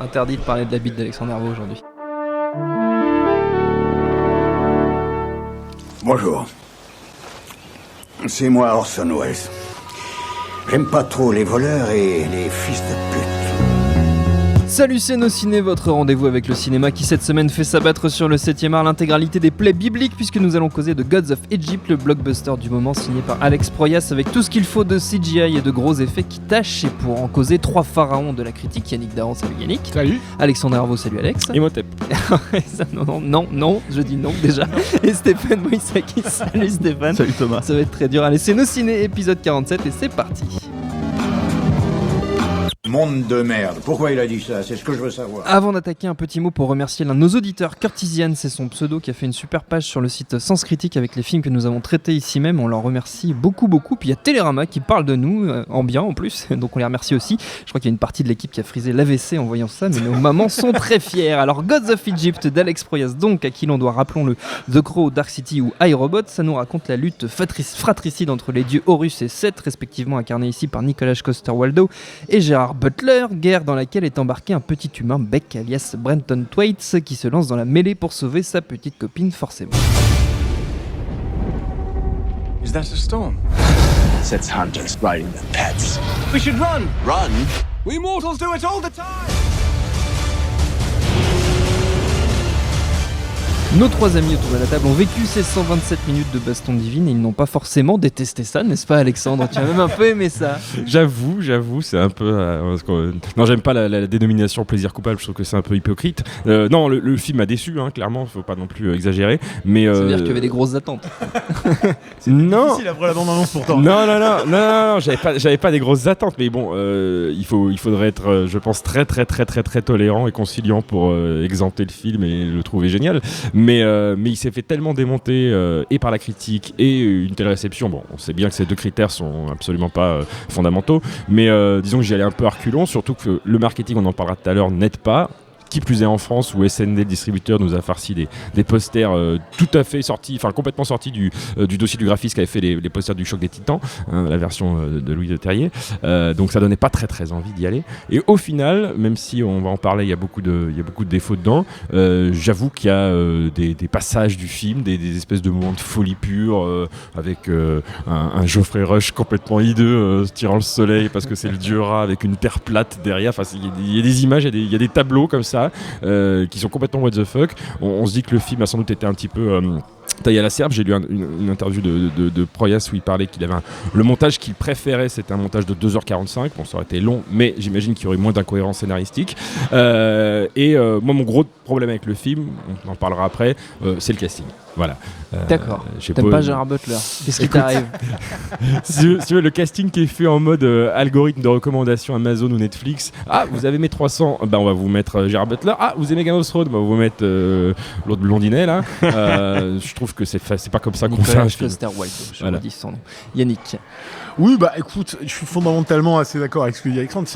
Interdit de parler de la bite d'Alexandre Herbeau aujourd'hui. Bonjour. C'est moi Orson Welles. J'aime pas trop les voleurs et les fils de pute. Salut, c'est Nos Ciné, votre rendez-vous avec le cinéma qui cette semaine fait s'abattre sur le 7ème art l'intégralité des plaies bibliques, puisque nous allons causer de Gods of Egypt, le blockbuster du moment signé par Alex Proyas avec tout ce qu'il faut de CGI et de gros effets qui tâchent. Et pour en causer 3 pharaons de la critique, Yannick Daran, salut Yannick. Salut. Alexandre Herbeau, salut Alex. Imhotep. non, je dis non déjà. Et Stéphane Moïsaki, salut Stéphane. Salut Thomas. Ça va être très dur. Allez, c'est Nos Ciné, épisode 47 et c'est parti. Monde de merde. Pourquoi il a dit ça? C'est ce que je veux savoir. Avant d'attaquer, un petit mot pour remercier l'un de nos auditeurs, Curtisian, c'est son pseudo, qui a fait une super page sur le site Sens Critique avec les films que nous avons traités ici même. On leur remercie beaucoup. Puis il y a Télérama qui parle de nous, en bien en plus, donc on les remercie aussi. Je crois qu'il y a une partie de l'équipe qui a frisé l'AVC en voyant ça, mais nos mamans sont très fières. Alors Gods of Egypt d'Alex Proyas, donc, à qui l'on doit, rappelons-le, The Crow, Dark City ou iRobot, ça nous raconte la lutte fratricide entre les dieux Horus et Seth, respectivement incarnés ici par Nicolas Coster-Waldau et Gerard Butler, guerre dans laquelle est embarqué un petit humain, Beck alias Brenton Thwaites, qui se lance dans la mêlée pour sauver sa petite copine forcément. Is that a storm? Sets hunters riding their pets. We should run! Run? We mortals do it all the time! Nos 3 amis autour de la table ont vécu ces 127 minutes de baston divine et ils n'ont pas forcément détesté ça, n'est-ce pas Alexandre? Tu as même un peu aimé ça. J'avoue, c'est un peu... Non, j'aime pas la dénomination plaisir coupable, je trouve que c'est un peu hypocrite. Non, le film a déçu, hein, clairement, faut pas non plus exagérer. Mais, ça veut dire qu'il y avait des grosses attentes. Non. Difficile après la bande-annonce pourtant. Non, j'avais pas des grosses attentes, mais bon, il faudrait être, je pense, très tolérant et conciliant pour exempter le film et le trouver génial. Mais il s'est fait tellement démonter et par la critique et une telle réception. Bon, on sait bien que ces 2 critères sont absolument pas fondamentaux, mais disons que j'y allais un peu à reculons, surtout que le marketing, on en parlera tout à l'heure, n'aide pas. Qui plus est en France, où SND, le distributeur, nous a farci des posters tout à fait sortis, enfin complètement sortis du dossier du graphiste qui avait fait les posters du Choc des Titans, hein, la version de Louis de Terrier. Donc ça donnait pas très envie d'y aller. Et au final, même si on va en parler, il y a beaucoup de défauts dedans. J'avoue qu'il y a des passages du film, des espèces de moments de folie pure, avec un Geoffrey Rush complètement hideux, tirant le soleil parce que c'est le dieu rat avec une terre plate derrière. Enfin, il y a des images, il y a des tableaux comme ça. Qui sont complètement what the fuck. On se dit que le film a sans doute été un petit peu taillé à la serbe. J'ai lu une interview de Proyas où il parlait qu'il avait le montage qu'il préférait, c'était un montage de 2h45. Bon, ça aurait été long, mais j'imagine qu'il y aurait moins d'incohérences scénaristiques. Moi, mon gros problème avec le film, on en parlera après, c'est le casting. Voilà. D'accord. T'aimes pas Gerard Butler? Qu'est-ce qui t'arrive? si tu veux, le casting qui est fait en mode algorithme de recommandation Amazon ou Netflix. Ah, vous avez mes 300, on va vous mettre Gerard Butler. Ah, vous aimez Game of Thrones, on va vous mettre l'autre blondinet là. Je trouve que c'est pas comme ça qu'on fait un film. Je redis son nom. Yannick. Oui, bah écoute, je suis fondamentalement assez d'accord avec ce que dit Alexandre.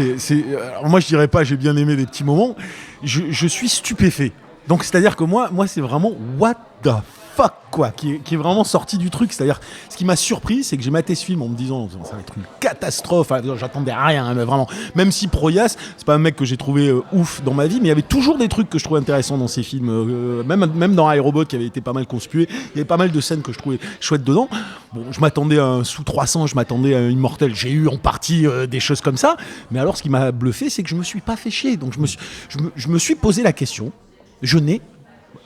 Alors moi, je dirais pas j'ai bien aimé les petits moments. Je suis stupéfait. Donc, c'est-à-dire que moi, c'est vraiment what the fuck, quoi, qui est vraiment sorti du truc. C'est-à-dire, ce qui m'a surpris, c'est que j'ai maté ce film en me disant ça va être une catastrophe. Enfin, j'attendais rien, mais vraiment. Même si Proyas, c'est pas un mec que j'ai trouvé ouf dans ma vie, mais il y avait toujours des trucs que je trouvais intéressants dans ces films. Même dans iRobot, qui avait été pas mal conspué, il y avait pas mal de scènes que je trouvais chouettes dedans. Bon, je m'attendais à un sous 300, je m'attendais à un Immortel. J'ai eu en partie des choses comme ça. Mais alors, ce qui m'a bluffé, c'est que je me suis pas fait chier. Donc, je me suis posé la question.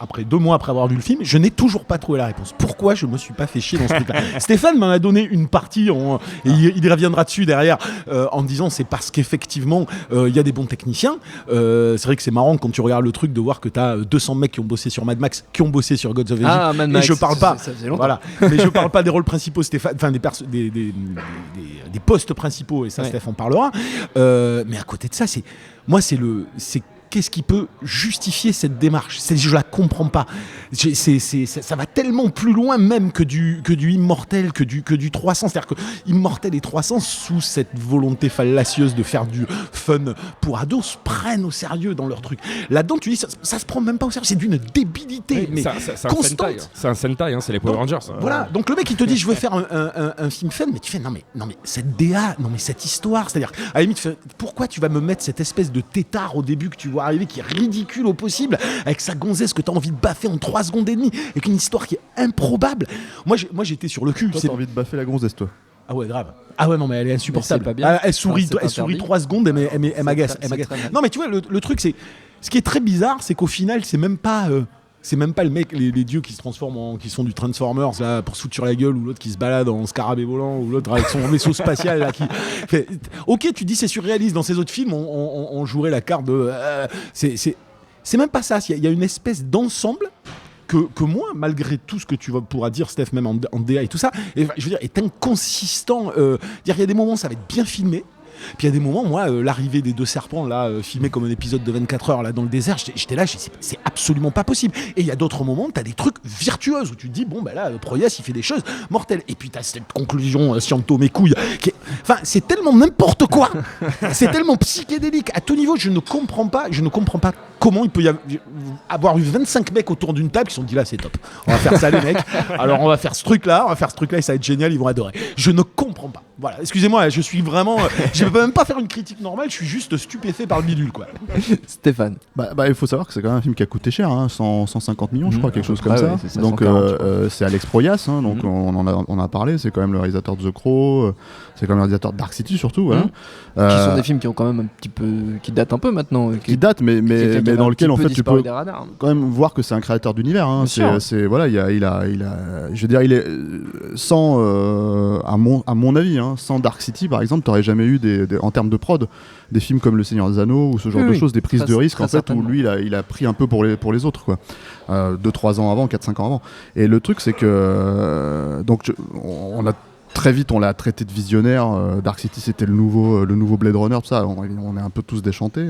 Après 2 mois après avoir vu le film, je n'ai toujours pas trouvé la réponse. Pourquoi je me suis pas fait chier dans ce truc-là? Stéphane m'en a donné une partie, et il reviendra dessus derrière, en disant c'est parce qu'effectivement, il y a des bons techniciens. C'est vrai que c'est marrant quand tu regardes le truc de voir que tu as 200 mecs qui ont bossé sur Mad Max, qui ont bossé sur Gods of Egypt. Ah, Mad Max, et je parle pas. Ça faisait longtemps. Voilà. Mais je parle pas des rôles principaux, Stéphane, enfin des postes principaux, et ça, ouais. Steph en parlera. Mais à côté de ça, c'est qu'est-ce qui peut justifier cette démarche? Je la comprends pas. Ça va tellement plus loin même que du Immortel, que du 300. C'est-à-dire que Immortel et 300, sous cette volonté fallacieuse de faire du fun pour ados, se prennent au sérieux dans leur truc. Là-dedans, tu dis, ça se prend même pas au sérieux. C'est d'une débilité, mais constante. C'est un Sentai, c'est les Power Rangers. Voilà. Donc le mec, il te dit, je veux faire un film fun, mais tu fais, non mais cette DA, non mais cette histoire, c'est-à-dire, à la limite, pourquoi tu vas me mettre cette espèce de tétard au début que tu vois doit arriver, qui est ridicule au possible, avec sa gonzesse que t'as envie de baffer en 3 secondes et demie, avec une histoire qui est improbable. Moi j'étais sur le cul. Toi, t'as envie de baffer la gonzesse, toi. Ah ouais, grave. Ah ouais, non, mais elle est insupportable. Mais c'est pas bien. Elle sourit, Enfin, c'est elle sourit interdit. 3 secondes, elle m'agace. C'est très mal. Non, mais tu vois, le truc, c'est. Ce qui est très bizarre, c'est qu'au final, c'est même pas le mec, les dieux qui se transforment qui sont du Transformers là, pour se foutre sur la gueule, ou l'autre qui se balade en scarabée volant, ou l'autre avec son vaisseau spatial là, qui fait. Ok, tu dis c'est surréaliste. Dans ces autres films, on jouerait la carte de. C'est même pas ça. Il y a une espèce d'ensemble. Que moi, malgré tout ce que tu pourras dire, Steph, même en DA et tout ça, je veux dire, est inconsistant. Il y a des moments, ça va être bien filmé. Puis il y a des moments, moi, l'arrivée des 2 serpents, là, filmé comme un épisode de 24 heures là, dans le désert, j'étais là, c'est absolument pas possible. Et il y a d'autres moments, t'as des trucs virtuoses où tu te dis, bon, bah là, Proyas, il fait des choses mortelles. Et puis t'as cette conclusion, Sciento, mes couilles, enfin, c'est tellement n'importe quoi. C'est tellement psychédélique. À tout niveau, je ne comprends pas comment il peut y avoir eu 25 mecs autour d'une table qui se sont dit, là, c'est top. On va faire ça, les mecs. Alors, on va faire ce truc-là, et ça va être génial, ils vont adorer. Je ne comprends pas. Voilà, excusez-moi, je suis vraiment. Je ne peux même pas faire une critique normale, je suis juste stupéfait par le bidule, quoi. Stéphane. Il faut savoir que c'est quand même un film qui a coûté cher, 150 millions, je crois, quelque chose comme Ouais, ça. ouais, c'est ça, Donc 140. c'est Alex Proyas, donc on en a parlé, c'est quand même le réalisateur de The Crow, c'est quand même le réalisateur de Dark City surtout. Voilà. Qui sont des films qui ont quand même un petit peu. Qui datent un peu maintenant. Qui datent, mais dans lequel en fait tu peux des radars. quand même voir que c'est un créateur d'univers. C'est voilà, il a, je veux dire, il est sans, à mon avis, sans Dark City par exemple, t'aurais jamais eu en termes de prod des films comme Le Seigneur des Anneaux ou ce genre de choses, des prises de risques en fait où lui il a pris un peu pour les autres quoi. 2-3 ans avant, 4-5 ans avant. Et le truc c'est que on a très vite on l'a traité de visionnaire. Dark City c'était le nouveau Blade Runner, tout ça. On est un peu tous déchantés.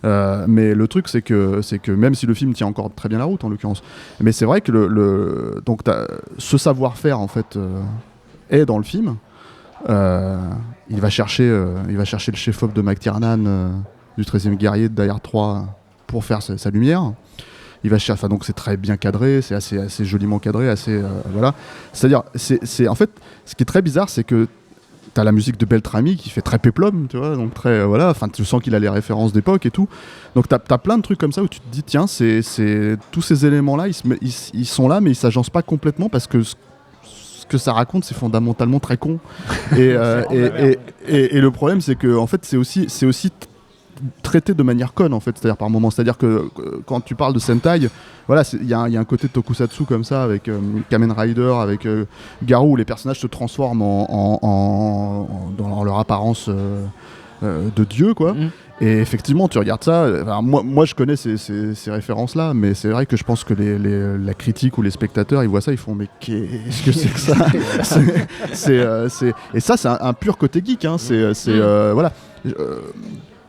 Mais le truc c'est que même si le film tient encore très bien la route en l'occurrence, mais c'est vrai que donc ce savoir-faire en fait est dans le film. Il va chercher le chef-op de McTiernan du 13e guerrier de Die Hard 3 pour faire sa lumière. Il va chercher, donc c'est très bien cadré, c'est assez joliment cadré, voilà. C'est-à-dire, c'est en fait, ce qui est très bizarre, c'est que t'as la musique de Beltrami qui fait très péplum, tu vois, donc très voilà. Enfin, tu sens qu'il a les références d'époque et tout. Donc t'as plein de trucs comme ça où tu te dis tiens, c'est tous ces éléments-là, ils sont là, mais ils s'agencent pas complètement parce que ce que ça raconte, c'est fondamentalement très con. Et le problème, c'est que en fait, c'est aussi traité de manière conne en fait, c'est-à-dire par moment, c'est-à-dire que quand tu parles de Sentai, voilà, il y a un côté tokusatsu comme ça avec Kamen Rider, avec Garou, où les personnages se transforment dans leur apparence de dieu quoi. Et effectivement tu regardes ça, moi je connais ces références là, mais c'est vrai que je pense que la critique ou les spectateurs ils voient ça, ils font mais qu'est-ce que c'est que ça. Et ça c'est un pur côté geek voilà.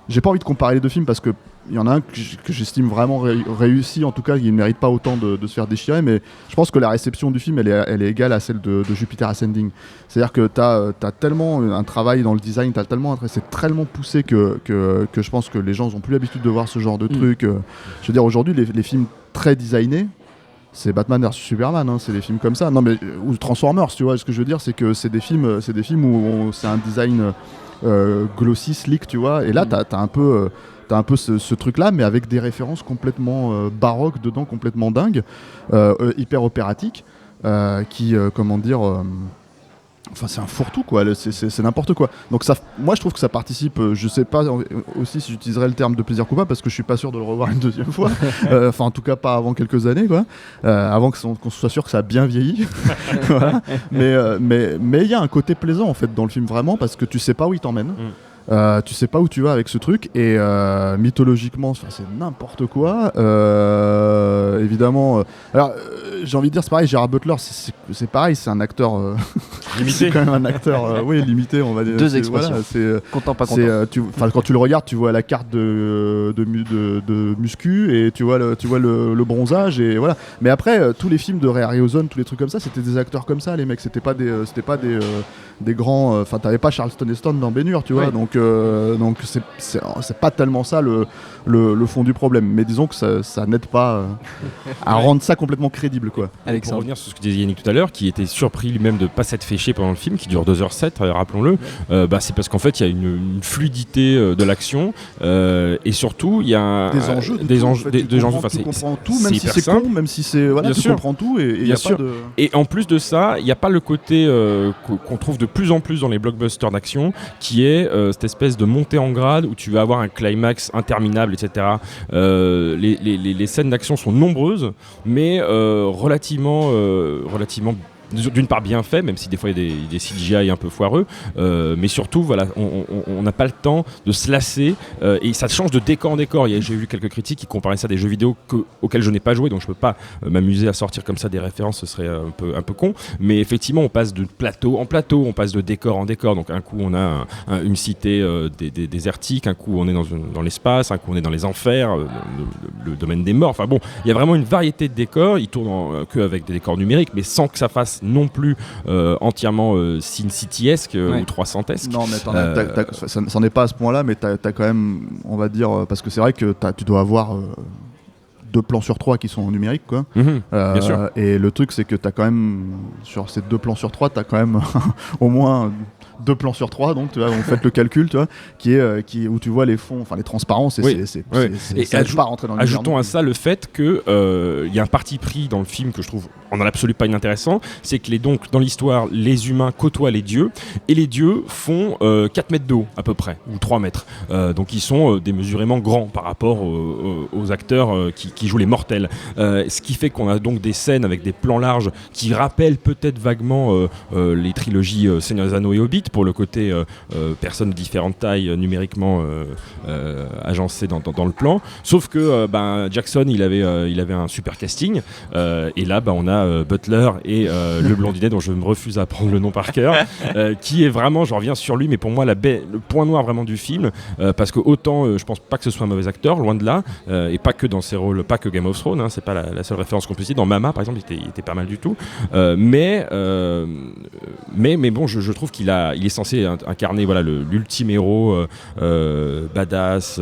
J'ai pas envie de comparer les deux films parce que il y en a un que j'estime vraiment réussi, en tout cas il ne mérite pas autant de se faire déchirer, mais je pense que la réception du film elle est égale à celle de Jupiter Ascending. C'est-à-dire que t'as tellement un travail dans le design, c'est tellement poussé que je pense que les gens n'ont plus l'habitude de voir ce genre de truc. Je veux dire aujourd'hui les films très designés, c'est Batman vs Superman, c'est des films comme ça. Non mais ou Transformers, tu vois, ce que je veux dire c'est que c'est des films où c'est un design glossy, slick, tu vois, et là t'as un peu ce truc là mais avec des références complètement baroques dedans, complètement dingues, hyper opératiques, qui comment dire enfin c'est un fourre-tout quoi, c'est n'importe quoi. Donc ça, moi je trouve que ça participe, je sais pas aussi si j'utiliserais le terme de plaisir coupable parce que je suis pas sûr de le revoir une deuxième fois, enfin en tout cas pas avant quelques années quoi, avant qu'on soit sûr que ça a bien vieilli. Voilà. Mais il y a un côté plaisant en fait dans le film vraiment parce que tu sais pas où il t'emmène. Tu sais pas où tu vas avec ce truc et mythologiquement c'est n'importe quoi, évidemment alors j'ai envie de dire c'est pareil, Gerard Butler c'est pareil, c'est un acteur limité. C'est quand même un acteur oui limité on va dire. Deux expressions, voilà, c'est content pas content. Quand tu le regardes tu vois la carte de muscu et tu vois le bronzage et voilà, mais après tous les films de Ray Harryhausen, tous les trucs comme ça c'était des acteurs comme ça les mecs, c'était pas des grands, enfin t'avais pas Charleston Heston dans Ben-Hur, tu vois, donc c'est pas tellement ça le fond du problème, mais disons que ça n'aide pas à rendre ça complètement crédible quoi. Pour revenir sur ce que disait Yannick tout à l'heure, qui était surpris lui-même de pas s'être fait apprécié pendant le film, qui dure 2h07, rappelons-le, c'est parce qu'en fait il y a une fluidité de l'action et surtout il y a des enjeux, tu comprends tout, même si c'est con, même si c'est voilà, tu comprends tout et il y a pas de... Et en plus de ça, il n'y a pas le côté qu'on trouve de plus en plus dans les blockbusters d'action, qui est cette espèce de montée en grade où tu vas avoir un climax interminable, etc. Les scènes d'action sont nombreuses, mais relativement d'une part bien fait, même si des fois il y a des CGI un peu foireux, mais surtout voilà, on n'a pas le temps de se lasser et ça change de décor en décor. J'ai vu quelques critiques qui comparaient ça à des jeux vidéo auxquels je n'ai pas joué, donc je peux pas m'amuser à sortir comme ça des références, ce serait un peu con, mais effectivement on passe de plateau en plateau, on passe de décor en décor, donc un coup on a une cité désertique, un coup on est dans l'espace, un coup on est dans les enfers, le domaine des morts, enfin bon, il y a vraiment une variété de décors, ils tournent que avec des décors numériques, mais sans que ça fasse non plus entièrement Sin City-esque ou 300-esque. Non, mais ça n'en est pas à ce point-là, mais t'as quand même, on va dire, parce que c'est vrai que tu dois avoir 2 plans sur 3 qui sont en numérique, quoi. Bien sûr. Et le truc, c'est que t'as quand même, sur ces 2 plans sur 3, t'as quand même au moins 2 plans sur 3, donc tu vois, on fait le calcul, tu vois, où tu vois les fonds, enfin les transparences, et ça aide pas à rentrer dans le ajoutons à ça le fait que y a un parti pris dans le film que je trouve en absolu pas inintéressant, c'est que donc dans l'histoire, les humains côtoient les dieux, et les dieux font 4 mètres de haut à peu près, ou 3 mètres. Donc ils sont démesurément grands par rapport aux acteurs qui jouent les mortels. Ce qui fait qu'on a donc des scènes avec des plans larges qui rappellent peut-être vaguement les trilogies Seigneur des Anneaux et Hobbit, pour le côté personnes de différentes tailles numériquement agencées dans le plan. Sauf que Jackson, il avait un super casting, et là on a Butler et le blondinet dont je me refuse à prendre le nom par cœur, qui est vraiment, je reviens sur lui, mais pour moi le point noir vraiment du film, parce que autant je pense pas que ce soit un mauvais acteur, loin de là, et pas que dans ses rôles, pas que Game of Thrones, c'est pas la seule référence qu'on peut citer. Dans Mama par exemple il était pas mal du tout, mais bon, je trouve qu'il est censé incarner voilà l'ultime héros, badass,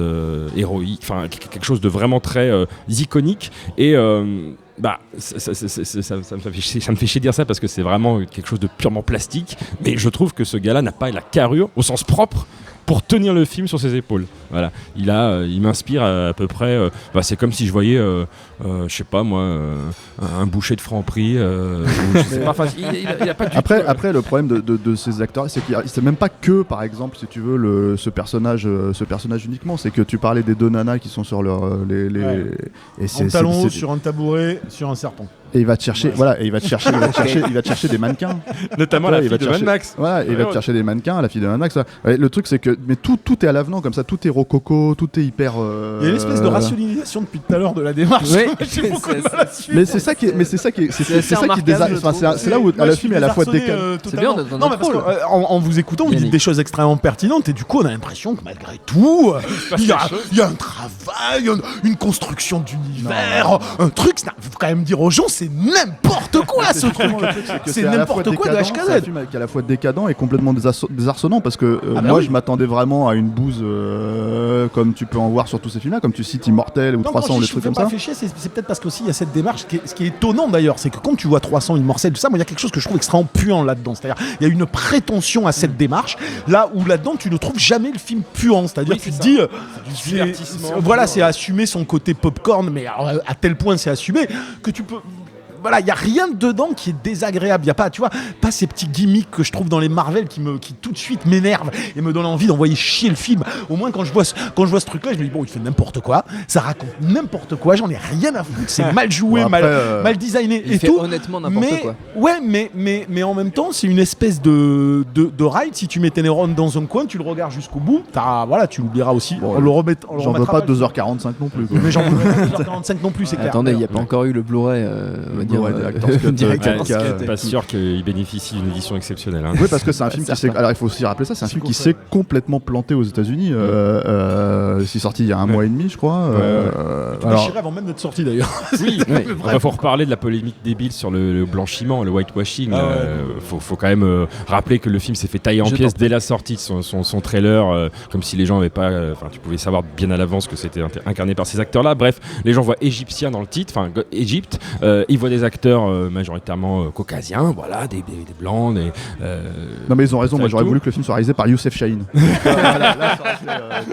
héroïque, enfin quelque chose de vraiment très iconique, et ça me fait chier de dire ça parce que c'est vraiment quelque chose de purement plastique, mais je trouve que ce gars-là n'a pas la carrure au sens propre pour tenir le film sur ses épaules. Voilà, il m'inspire à peu près. C'est comme si je voyais, je sais pas moi, un boucher de Franprix. Il a pas du après, le problème de ces acteurs, c'est qu'il c'est même pas que, par exemple, si tu veux, ce personnage uniquement. C'est que tu parlais des 2 nanas qui sont sur leur et en talons hauts, sur un tabouret, sur un serpent. Et il va te chercher, il va te chercher des mannequins. Notamment la fille de Mad Max. Voilà, il va te chercher des mannequins, la fille de Mad Max. Ouais, le truc, c'est que tout est à l'avenant comme ça, tout est rococo, tout est hyper. Il y a une espèce de rationalisation depuis tout à l'heure de la démarche. Mais c'est ça qui désarme. C'est là où le film est à la fois décalé. C'est bien d'être dans notre rôle. En vous écoutant, vous dites des choses extrêmement pertinentes, et du coup, on a l'impression que malgré tout, il y a un travail, une construction d'univers, un truc. Il faut quand même dire aux gens, c'est n'importe quoi ce truc. C'est n'importe quoi de HKZ. C'est un film qui est à la fois décadent et complètement désarçonnant, parce que je m'attendais vraiment à une bouse comme tu peux en voir sur tous ces films-là, comme tu cites Immortel ou 300 ou des trucs comme ça. C'est peut-être parce qu'aussi il y a cette démarche. Ce qui est étonnant d'ailleurs, c'est que quand tu vois 300, Immortel, tout ça, moi il y a quelque chose que je trouve extrêmement puant là-dedans. C'est-à-dire il y a une prétention à cette démarche, là où là-dedans tu ne trouves jamais le film puant. C'est-à-dire tu te dis, c'est assumer son côté popcorn, mais à tel point c'est assumé que tu peux. Voilà, il y a rien dedans qui est désagréable. Il y a pas, tu vois, pas ces petits gimmicks que je trouve dans les Marvel qui tout de suite m'énervent et me donnent envie d'envoyer chier le film. Au moins quand je vois ce truc-là, je me dis bon, il fait n'importe quoi, ça raconte n'importe quoi, j'en ai rien à foutre, c'est mal joué, mal designé il et fait tout. Honnêtement n'importe quoi. Ouais, mais en même temps, c'est une espèce de ride. Si tu mets Ténéron dans un coin, tu le regardes jusqu'au bout. Tu l'oublieras aussi. J'en veux pas 2h45 non plus. Mais j'en veux pas 2h45 non plus, c'est clair. Attendez, il n'y a pas encore eu le Blu-ray. Pas sûr qu'il bénéficie d'une édition exceptionnelle. Oui, parce que c'est un film qui s'est. Alors il faut aussi rappeler ça, c'est un film qui s'est complètement planté aux États-Unis. C'est sorti il y a un mois et demi, je crois. Déchiré avant même d'être sorti d'ailleurs. Oui, il faut reparler de la polémique débile sur le blanchiment, le whitewashing. Faut quand même rappeler que le film s'est fait tailler en pièces dès la sortie de son trailer, comme si les gens n'avaient pas. Tu pouvais savoir bien à l'avance que c'était incarné par ces acteurs-là. Bref, les gens voient égyptien dans le titre, Égypte. Ils voient des des acteurs majoritairement caucasiens, voilà, des blancs, des. Non mais ils ont raison. Moi j'aurais voulu que le film soit réalisé par Youssef Chahine.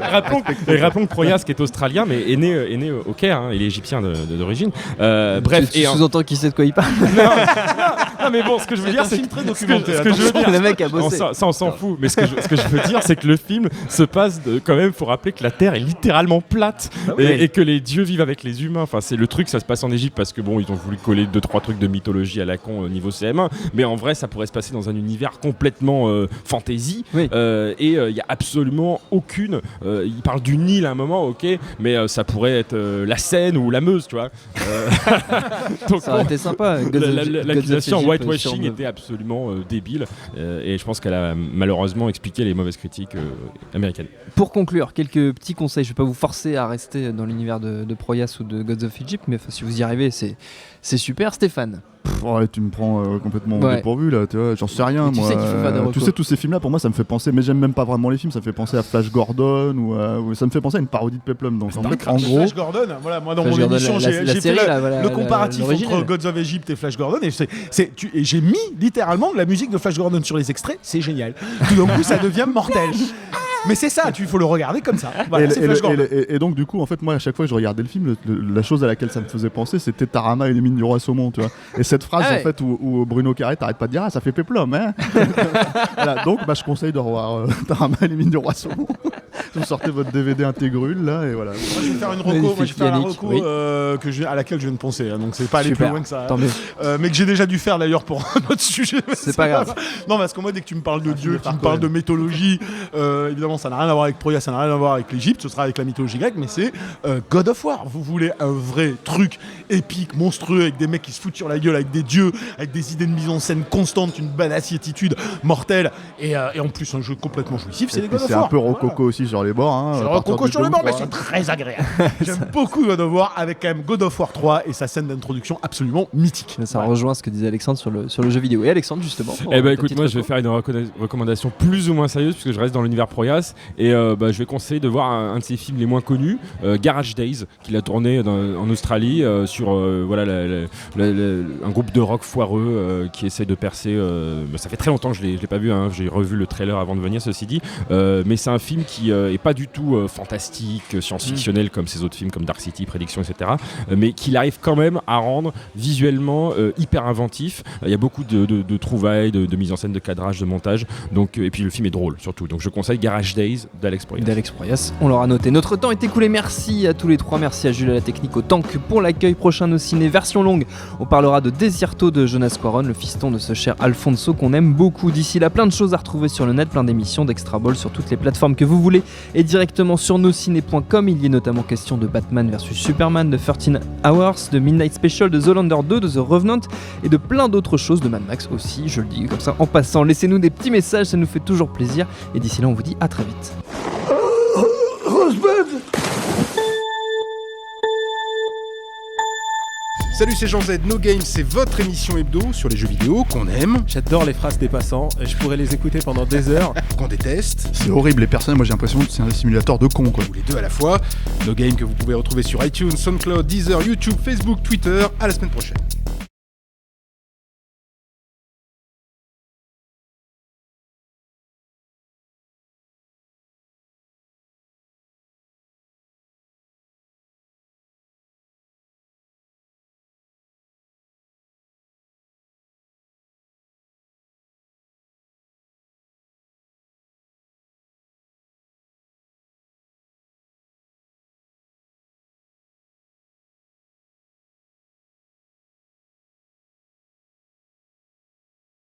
Rappelons que Proyas, qui est australien, mais est né au Caire, hein, il est égyptien d'origine. Bref, tu sous-entends qui sait de quoi il parle. Non mais bon, ce que je veux dire, c'est très documentaire. Le mec a bossé. Ça on s'en fout. Mais ce que je veux dire, c'est que le film se passe quand même. Faut rappeler que la Terre est littéralement plate et que les dieux vivent avec les humains. Enfin, c'est le truc. Ça se passe en Égypte parce que bon, ils ont voulu coller 2-3 trucs de mythologie à la con au niveau CM1. Mais en vrai, ça pourrait se passer dans un univers complètement fantasy. Oui. Et il y a absolument aucune. Il parle du Nil à un moment, ok, mais ça pourrait être la Seine ou la Meuse, tu vois. Donc, ça aurait été sympa. L'accusation whitewashing était absolument débile et je pense qu'elle a malheureusement expliqué les mauvaises critiques américaines. Pour conclure, quelques petits conseils. Je ne vais pas vous forcer à rester dans l'univers de Proyas ou de Gods of Egypt, mais si vous y arrivez, c'est super. Stéphane. Ouais, tu me prends complètement au dépourvu là, tu vois, j'en sais rien. Tu moi. sais qu'il faut faire des recos. Tu sais, tous ces films là, pour moi, ça me fait penser, mais j'aime même pas vraiment les films, ça me fait penser à Flash Gordon ou ça me fait penser à une parodie de Peplum. Donc en fait, en gros, Flash Gordon, voilà, moi dans Flash mon émission, j'ai fait le comparatif entre Gods of Egypt et Flash Gordon et j'ai mis littéralement la musique de Flash Gordon sur les extraits, c'est génial. Tout d'un coup, ça devient mortel. Mais c'est ça, il faut le regarder comme ça. Voilà, et donc du coup, en fait, moi à chaque fois que je regardais le film, la chose à laquelle ça me faisait penser, c'était Tarama et les mines du roi saumon, tu vois. Et cette phrase en fait où Bruno Carré t'arrête pas de dire ça fait Peplum, hein. Voilà, donc je conseille de revoir Tarama et les mines du roi saumon. Vous sortez votre DVD intégrule là et voilà. Moi je vais faire une reco, à laquelle je viens de penser, hein, donc c'est pas aller plus loin que ça. Mais que j'ai déjà dû faire d'ailleurs pour un autre sujet. C'est pas grave. Non, parce que moi dès que tu me parles de Dieu, tu me parles de mythologie, évidemment ça n'a rien à voir avec Proyas, ça n'a rien à voir avec l'Égypte, ce sera avec la mythologie grecque, mais c'est God of War. Vous voulez un vrai truc épique, monstrueux, avec des mecs qui se foutent sur la gueule, avec des dieux, avec des idées de mise en scène constante, une badassiétitude mortelle, et en plus un jeu complètement jouissif, c'est les God of War. C'est un peu rococo aussi sur les bords. Hein, c'est rococo sur les bords, mais c'est très agréable. J'aime beaucoup God of War, avec quand même God of War 3 et sa scène d'introduction absolument mythique. Ça rejoint ce que disait Alexandre sur le jeu vidéo. Et Alexandre, justement. Écoute, moi je vais faire une recommandation plus ou moins sérieuse, puisque je reste dans l'univers Proyas. Et je vais conseiller de voir un de ses films les moins connus, Garage Days, qu'il a tourné en Australie sur un groupe de rock foireux qui essaie de percer. Ça fait très longtemps que je l'ai pas vu, hein, j'ai revu le trailer avant de venir, ceci dit. Mais c'est un film qui est pas du tout fantastique, science-fictionnel comme ses autres films comme Dark City, Prédiction, etc. Mais qu'il arrive quand même à rendre visuellement hyper inventif. Il y a beaucoup de trouvailles, de mise en scène, de cadrage, de montage. Donc, et puis le film est drôle surtout. Donc je conseille Garage Days d'Alex Proyas. On l'aura noté. Notre temps est écoulé. Merci à tous les trois. Merci à Jules à la technique, au tank pour l'accueil. Prochain au ciné, version longue. On parlera de Desierto de Jonas Cuarón, le fiston de ce cher Alfonso qu'on aime beaucoup. D'ici là, plein de choses à retrouver sur le net, plein d'émissions d'Extra Ball sur toutes les plateformes que vous voulez et directement sur nosciné.com. Il y est notamment question de Batman vs Superman, de 13 Hours, de Midnight Special, de Zoolander 2, de The Revenant et de plein d'autres choses, de Mad Max aussi. Je le dis comme ça en passant. Laissez-nous des petits messages, ça nous fait toujours plaisir. Et d'ici là, on vous dit à très vite. Salut, c'est Jean Z, No Game, c'est votre émission hebdo sur les jeux vidéo qu'on aime. J'adore les phrases des passants, je pourrais les écouter pendant des heures. Qu'on déteste. C'est horrible, les personnes, moi j'ai l'impression que c'est un simulateur de cons quoi. Ou les deux à la fois. No Game que vous pouvez retrouver sur iTunes, SoundCloud, Deezer, YouTube, Facebook, Twitter. À la semaine prochaine.